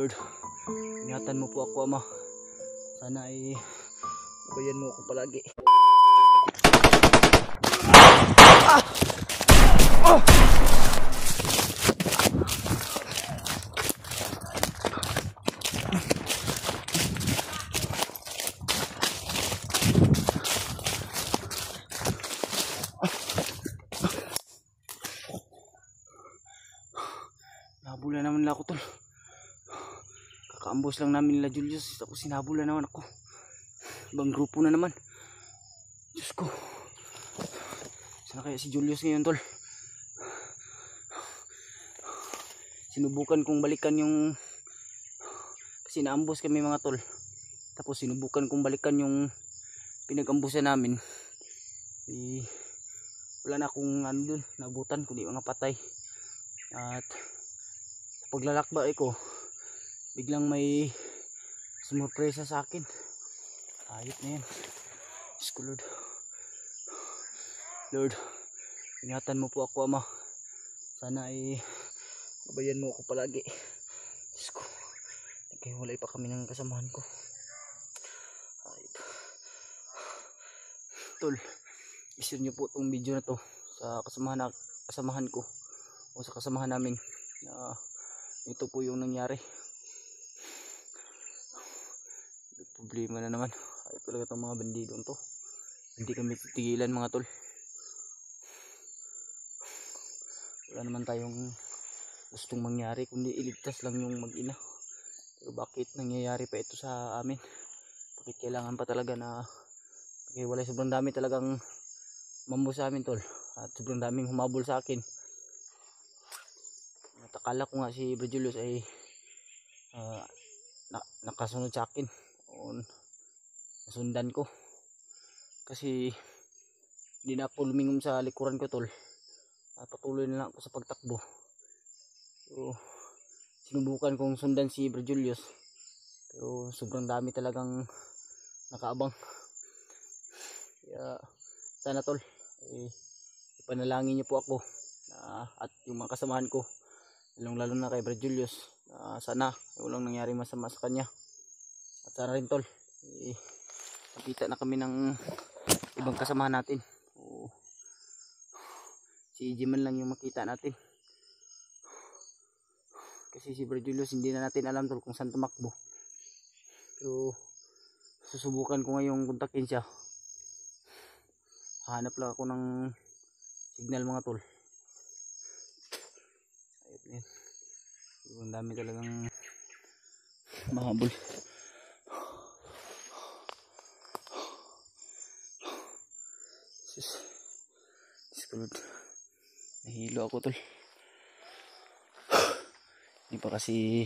Lord, ingatan mo po ako, Ama. Sana ay gabayan mo ako palagi. Nahabula naman nila ako, tol. Kakaambos lang namin nila Julius, tapos sinabula naman ako. Ibang grupo na naman. Diyos ko, sana kaya si Julius ngayon, tol? Sinubukan kong balikan yung, kasi naambos kami mga tol. Tapos sinubukan kong balikan yung pinag-ambusan namin. Wala na akong ano dun, nabutan kundi mga patay. At sa paglalakbay ko, biglang may sumurpresa sa akin. Ayot na yan. Diyos ko, Lord. Lord, ingatan mo po ako, Ama. Sana ay gabayan mo ako palagi. Diyos ko, nagkahiwalay pa kami ng kasamahan ko. Ayot. Tol, i-share nyo po itong video na to sa kasamahan ko o sa kasamahan namin. Ito po yung nangyari. Problema na naman. Ay talaga itong mga bandidong to. Hindi kami titigilan mga tol. Wala naman tayong gustong mangyari kundi iligtas lang yung mag-ina. Pero bakit nangyayari pa ito sa amin? Bakit kailangan pa talaga na wala, sobrang dami talagang mambo sa amin, tol. At sobrang daming humabol sa akin. Akala ko nga si Bro Julius ay nakasunod sa akin. Nasundan ko kasi hindi na ako lumingon sa likuran ko, tol. Patuloy na lang ako sa pagtakbo. So, sinubukan kong sundan si Bro Julius, pero sobrang dami talagang nakaabang. Kaya sana, tol, ipanalangin niyo po ako at yung mga kasamahan ko, lalo na kay Bro Julius, sana walang nangyari masama sa kanya. At sana rin, tol, nakita na kami ng ibang kasamahan natin. Si EJ man lang yung makita natin. Kasi si Bro Julius hindi na natin alam, tol, kung saan tumakbo. Pero susubukan ko ngayong kontakin siya. Hanap lang ako ng signal mga tol. Ayun yan. Ang dami talagang mahabol. Discord. Nahilo ako, tol. Hindi pa kasi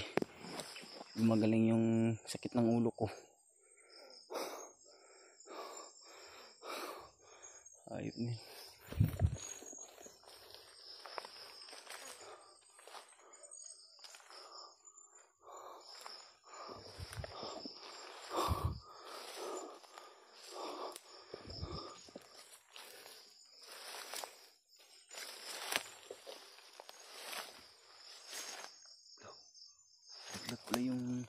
gumagaling yung sakit ng ulo ko. Ayun yan. Naglag pala yung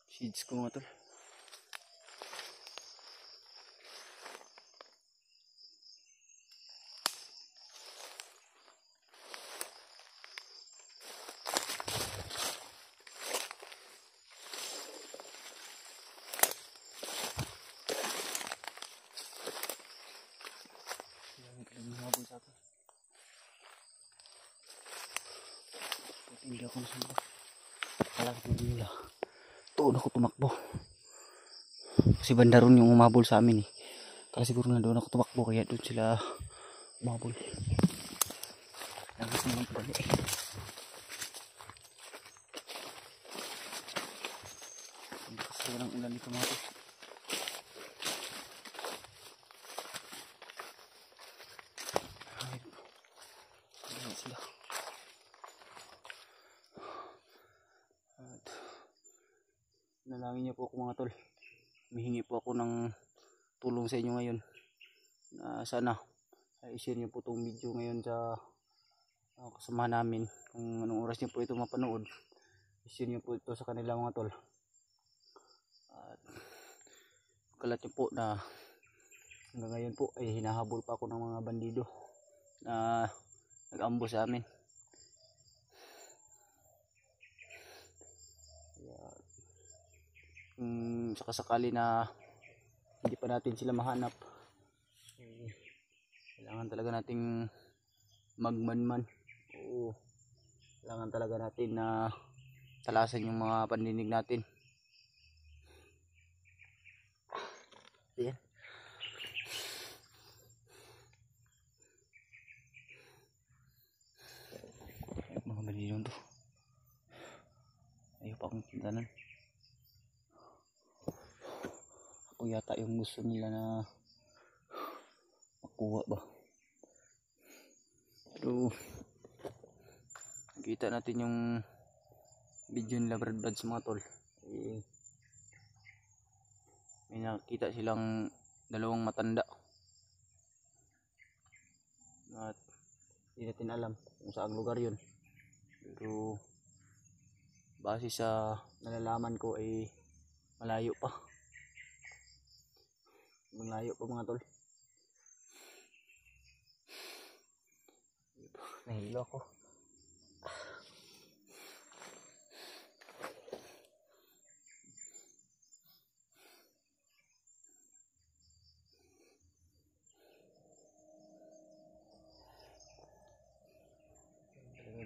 shades ko mga tol. Hindi ako nasunod. Alam ko nila. Doon ako tumakbo. Kasi banda ron yung umabol sa amin eh. Kaya siguro na doon ako tumakbo kaya doon sila umabol. Lakas naman pala eh. Kasi walang ulan dito mga to. Ayan sila. At nalangin niyo po ako mga tol. Humihingi po ako ng tulong sa inyo ngayon. Sana i-share niyo po itong video ngayon sa kasama namin. Kung anong oras niyo po ito mapanood. mission nyo po ito sa kanila mga tol. At kalat nyo po na hanggang ngayon po ay hinahabol pa ako ng mga bandido na nag-ambo sa amin. Sakasakali na hindi pa natin sila mahanap, kailangan talaga nating magmanman, o kailangan talaga natin na talasan yung mga pandinig natin. Ayan. Mga bandido to, ayaw pa akong tindanan. Ako yata yung gusto nila na makuha ba. Pero kita natin yung video nila Brad Buds mga tol. May nakita silang dalawang matanda at hindi natin alam kung saan lugar yun. Pero base sa nalalaman ko ay malayo pa. Malayo pa mga tol. Nahilo ako.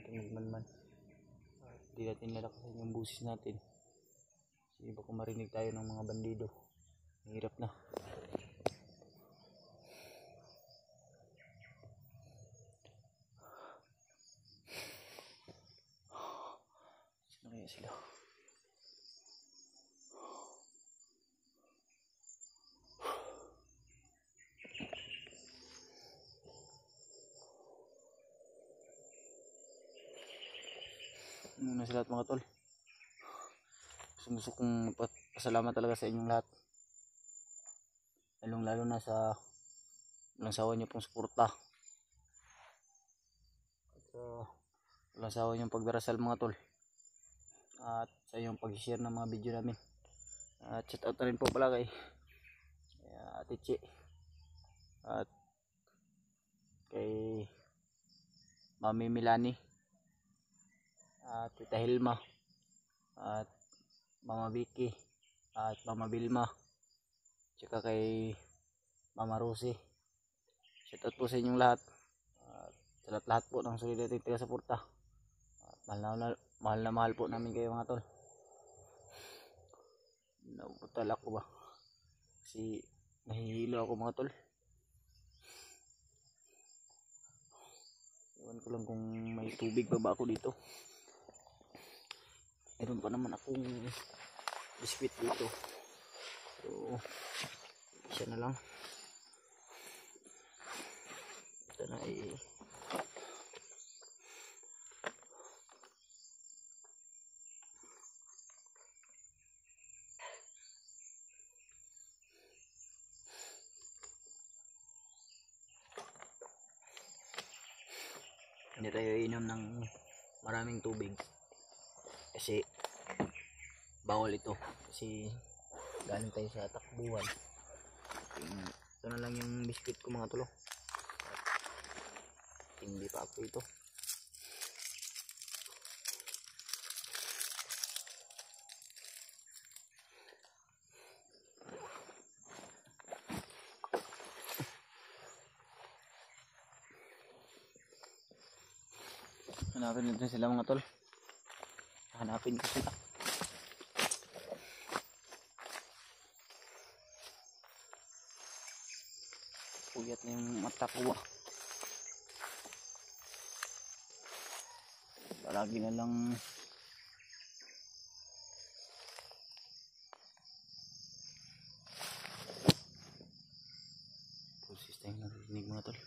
Magmanman. Hindi natin lalakasan yung busis natin. Kasi baka marinig tayo ng mga bandido. Mahirap na. Saan kaya sila? Muna sa lahat mga tol, gusto kong magpasalamat talaga sa inyong lahat, lalong lalo na sa walang sawa niyo pong suporta at walang sawa niyong pagdarasal mga tol, at sa iyong pag-share ng mga video namin. At shout out na rin po pala kay Ate Che at kay Mami Milani at Tita Hilma at Mama Vicky at Mama Vilma, tsaka kay Mama Rosie. Shoutout po sa inyong lahat at sa lahat po ng solid nating taga-suporta. Mahal na mahal po namin kayo mga tol. Nabutal ako ba kasi nahihilo ako mga tol. Iwan ko lang kung may tubig pa ba ako dito. Meron pa naman akong biskwit dito. So, isa na lang. Ito na hindi tayo inom ng maraming tubig kasi bawal ito, kasi galing tayo sa takbuhan. Ito na lang yung biscuit ko mga tulo, hindi pa ako ito. Hanapin natin sila mga tol. Hanapin ko sila. Puyat na yung mata ko. Palagi na lang pulsis tayong narinig mga tol.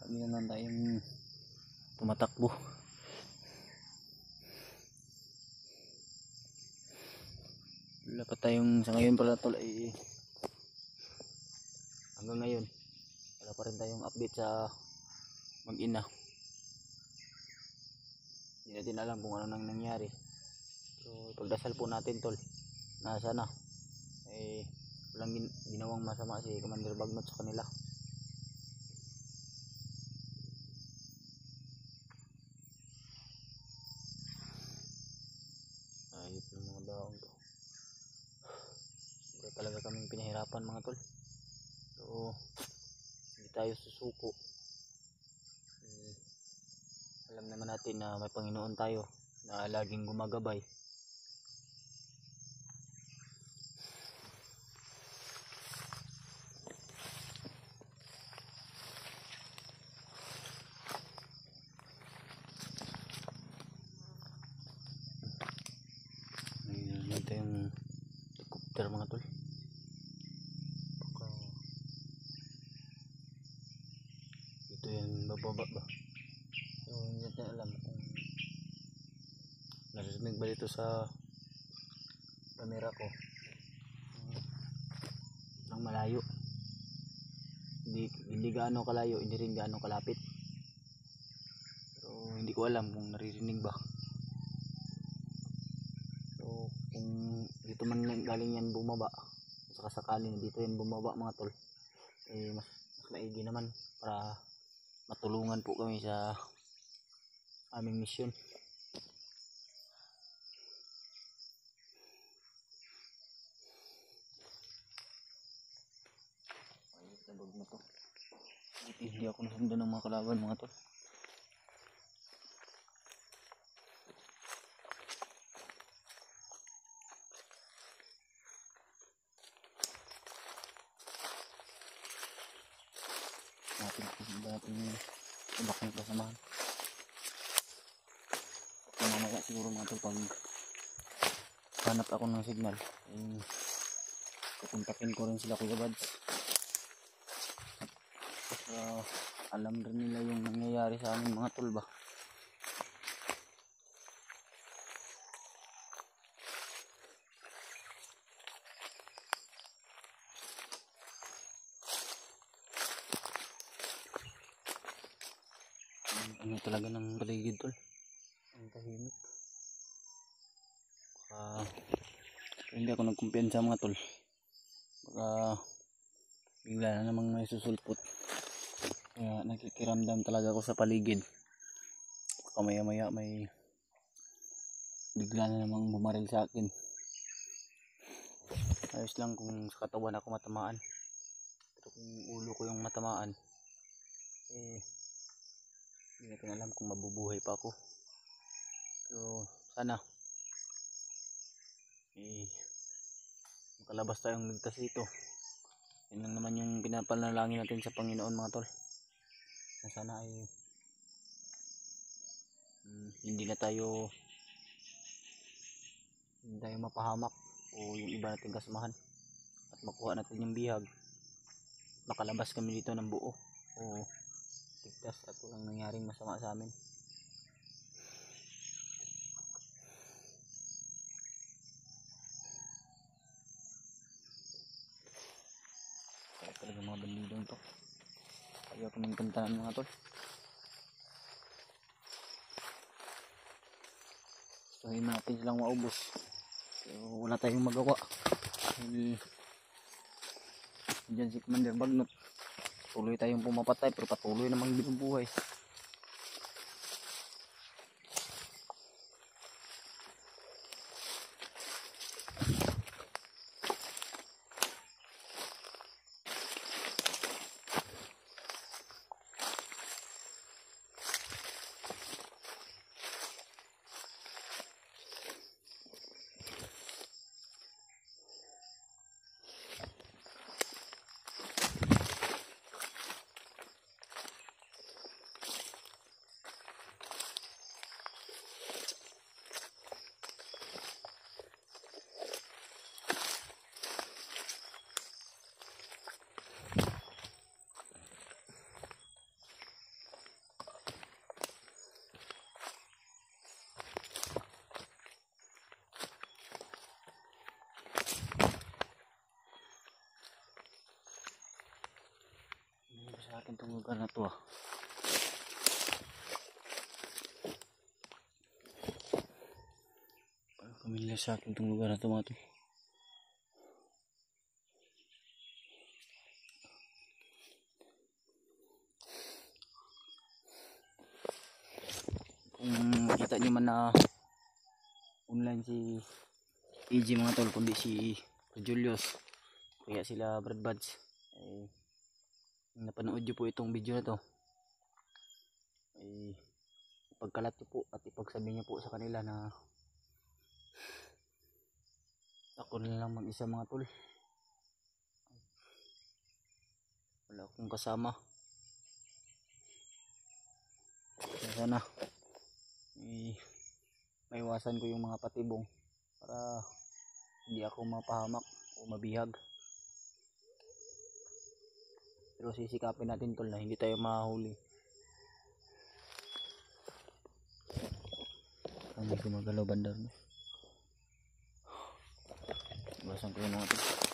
Sabi naman tayong tumatakbo. Wala pa tayong, sa ngayon pala tol ay hanggang ngayon wala pa rin tayong update sa mag-ina. Hindi natin alam kung ano nang nangyari. So pagdasal po natin tol na sana eh walang ginawang masama si Commander Bagnot sa kanila. Ayop ng mga daong to. Sobra talaga kaming pinahirapan mga tol. So hindi tayo susuko. Alam naman natin na may Panginoon tayo na laging gumagabay. Mayroon tayong helicopter mga tol. Baka ito yung bababa ba? So hindi natin alam kung narinig ba dito sa camera ko ng malayo. Hindi gaano kalayo, hindi rin gaano kalapit. Pero hindi ko alam kung naririnig ba. So kung dito man galing yan bumaba, saka sakali na dito yan bumaba mga tol, eh mas maigi naman para matulungan po kami sa aming misyon. Ayun, nabag na to. Hindi ako nasundan ng mga kalaban mga tol. Natin ibak ng kasamahan. Mamaya siguro mga tol pag hanap ako ng signal kukontakin ko rin sila Kuya Bads. Alam rin nila yung nangyayari sa amin mga tol ba. Ano talaga ng paligid tol, ang tahimik. Hindi ako nagkumpiyansa mga tol, baka bigla na namang may susulpot. Kaya nakikiramdam talaga ako sa paligid. Baka maya maya may bigla na namang bumaril sa akin. Ayos lang kung sa katawan ako matamaan, pero kung ulo ko yung matamaan eh hindi natin alam kung mabubuhay pa ako. So sana makalabas tayong ligtas dito. Yan lang naman yung pinapanalangin natin sa Panginoon mga tol, na sana ay hindi tayo mapahamak o yung iba nating kasamahan, at makuha natin yung bihag, makalabas kami dito ng buo o ligtas at walang nangyaring masama sa amin. Kaya talaga mga bandidong to, kaya kaming kantaan mga tol. Gustuhin natin silang maubos, pero wala tayong magawa. Diyan si Commander Bagnot, tuloy tayong pumapatay pero patuloy namang binubuhay. itong lugar na to ah. Parang familiar sa akin itong lugar na to mga to. Kung makita nyo man na online si EG mga tol, kundi si Julius, kaya sila Brad Buds, ay napanood nyo po itong video na to, ay ipagkalat nyo po at ipagsabi nyo po sa kanila na ako na lang mag-isa mga tol, wala akong kasama. Sana maiwasan ko yung mga patibong para hindi ako mapahamak o mabihag. Pero sisikapin natin tol na hindi tayo mahuli. Hindi gumagalaw bandar mo. Iwasan ko yung mga tol.